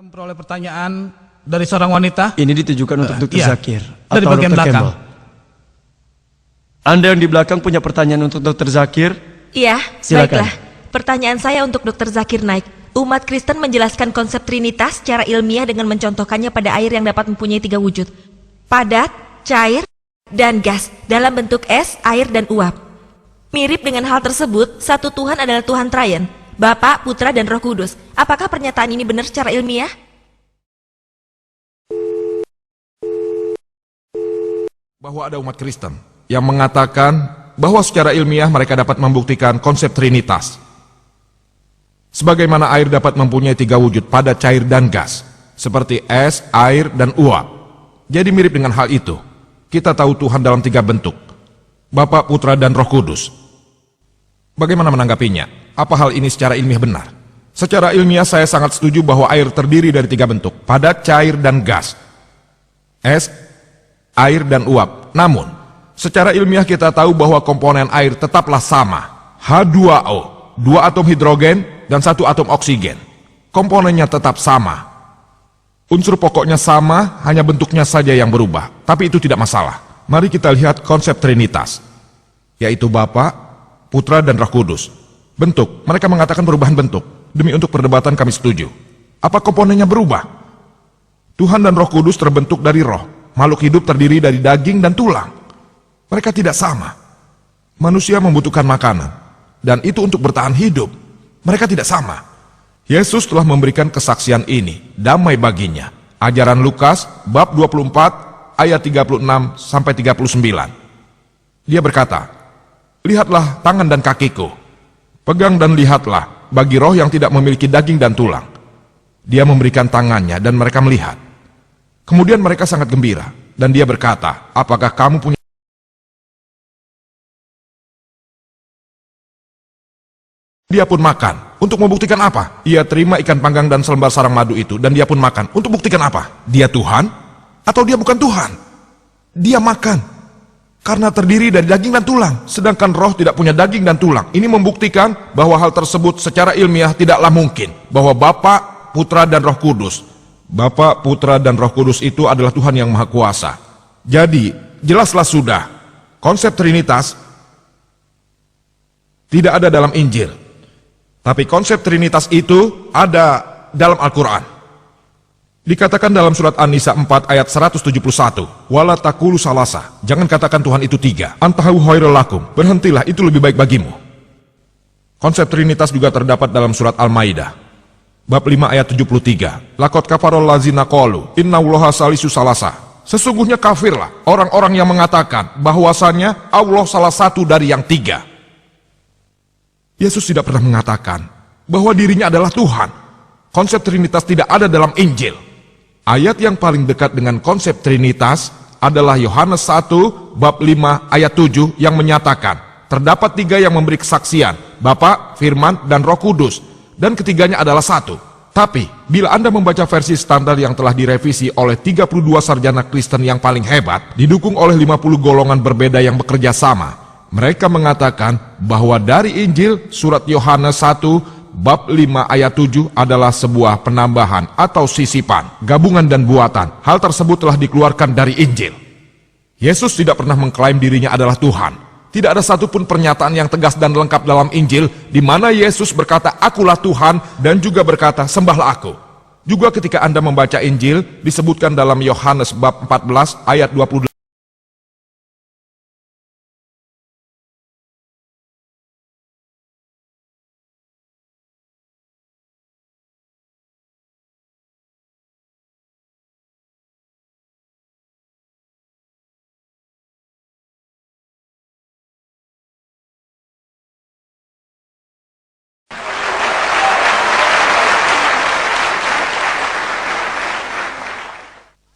memperoleh pertanyaan dari seorang wanita. Ini ditujukan untuk Dr. Iya, Zakir dari atau bagian Dr. belakang. Campbell. Anda yang di belakang punya pertanyaan untuk Dr. Zakir? Iya, Silakan. baiklah. Pertanyaan saya untuk Dr. Zakir Naik. Umat Kristen menjelaskan konsep Trinitas secara ilmiah dengan mencontohkannya pada air yang dapat mempunyai 3 wujud. Padat, cair, dan gas dalam bentuk es, air, dan uap. Mirip dengan hal tersebut, satu Tuhan adalah Tuhan Trian, Bapa, Putra, dan Roh Kudus. Apakah pernyataan ini benar secara ilmiah? Bahwa ada umat Kristen yang mengatakan bahwa secara ilmiah mereka dapat membuktikan konsep Trinitas. Sebagaimana air dapat mempunyai 3 wujud, padat, cair, dan gas, seperti es, air, dan uap. Jadi mirip dengan hal itu. Kita tahu Tuhan dalam 3 bentuk, Bapa, Putra, dan Roh Kudus. Bagaimana menanggapinya? Apa hal ini secara ilmiah benar? Secara ilmiah saya sangat setuju bahwa air terdiri dari 3 bentuk, padat, cair, dan gas. Es, air, dan uap. Namun, secara ilmiah kita tahu bahwa komponen air tetaplah sama, H2O, 2 atom hidrogen dan 1 atom oksigen. Komponennya tetap sama. Unsur pokoknya sama, hanya bentuknya saja yang berubah. Tapi itu tidak masalah. Mari kita lihat konsep Trinitas, yaitu Bapa, Putra, dan Roh Kudus. Bentuk, mereka mengatakan perubahan bentuk. Demi untuk perdebatan kami setuju. Apa komponennya berubah? Tuhan dan Roh Kudus terbentuk dari roh. Makhluk hidup terdiri dari daging dan tulang. Mereka tidak sama. Manusia membutuhkan makanan, dan itu untuk bertahan hidup. Mereka tidak sama. Yesus telah memberikan kesaksian ini, damai baginya. Ajaran Lukas, bab 24, ayat 36 sampai 39. Dia berkata, "Lihatlah tangan dan kakiku. Pegang dan lihatlah, bagi roh yang tidak memiliki daging dan tulang." Dia memberikan tangannya dan mereka melihat. Kemudian mereka sangat gembira, dan dia berkata, "Apakah kamu punya..." Dia pun makan. Untuk membuktikan apa? Ia terima ikan panggang dan selembar sarang madu itu, dan dia pun makan. Untuk buktikan apa? Dia Tuhan? Atau dia bukan Tuhan? Dia makan. Karena terdiri dari daging dan tulang, sedangkan roh tidak punya daging dan tulang. Ini membuktikan bahwa hal tersebut secara ilmiah tidaklah mungkin. Bahwa Bapa, Putra, dan Roh Kudus. Bapa, Putra, dan Roh Kudus itu adalah Tuhan yang Maha Kuasa. Jadi, jelaslah sudah, konsep Trinitas tidak ada dalam Injil. Tapi konsep Trinitas itu ada dalam Al-Quran. Dikatakan dalam surat An-Nisa 4 ayat 171, "Wala taqulu salasa." Jangan katakan Tuhan itu 3. "Antahu khairul lakum." Berhentilah, itu lebih baik bagimu. Konsep Trinitas juga terdapat dalam surat Al-Maidah, bab 5 ayat 73. "Laqad kafarol lazina qalu innallaha salisu salasa." Sesungguhnya kafirlah orang-orang yang mengatakan bahwasannya Allah salah satu dari yang 3. Yesus tidak pernah mengatakan bahwa dirinya adalah Tuhan. Konsep Trinitas tidak ada dalam Injil. Ayat yang paling dekat dengan konsep Trinitas adalah Yohanes 1 bab 5 ayat 7 yang menyatakan terdapat 3 yang memberi kesaksian, Bapa, Firman, dan Roh Kudus, dan ketiganya adalah 1. Tapi bila Anda membaca versi standar yang telah direvisi oleh 32 sarjana Kristen yang paling hebat, didukung oleh 50 golongan berbeda yang bekerja sama, mereka mengatakan bahwa dari Injil surat Yohanes 1 bab 5 ayat 7 adalah sebuah penambahan atau sisipan, gabungan dan buatan. Hal tersebut telah dikeluarkan dari Injil. Yesus tidak pernah mengklaim dirinya adalah Tuhan. Tidak ada satupun pernyataan yang tegas dan lengkap dalam Injil di mana Yesus berkata, "Akulah Tuhan," dan juga berkata, "Sembahlah aku." Juga ketika Anda membaca Injil, disebutkan dalam Yohanes bab 14 ayat 28.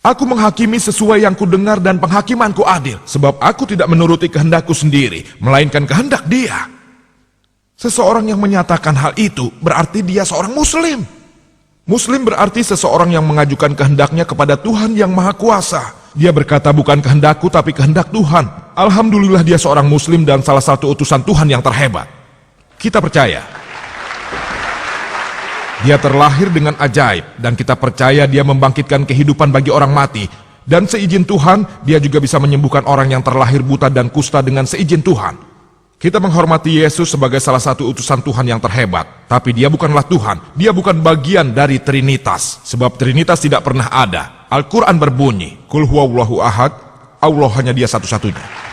"Aku menghakimi sesuai yang kudengar dan penghakimanku adil, sebab aku tidak menuruti kehendakku sendiri, melainkan kehendak Dia." Seseorang yang menyatakan hal itu berarti dia seorang Muslim. Muslim berarti seseorang yang mengajukan kehendaknya kepada Tuhan yang Maha Kuasa. Dia berkata, "Bukan kehendakku tapi kehendak Tuhan." Alhamdulillah dia seorang Muslim dan salah satu utusan Tuhan yang terhebat. Kita percaya Dia terlahir dengan ajaib, dan kita percaya dia membangkitkan kehidupan bagi orang mati. Dan seizin Tuhan, dia juga bisa menyembuhkan orang yang terlahir buta dan kusta dengan seizin Tuhan. Kita menghormati Yesus sebagai salah satu utusan Tuhan yang terhebat. Tapi dia bukanlah Tuhan, dia bukan bagian dari Trinitas. Sebab Trinitas tidak pernah ada. Al-Quran berbunyi, Qul huwallahu ahad, Allah hanya dia satu-satunya.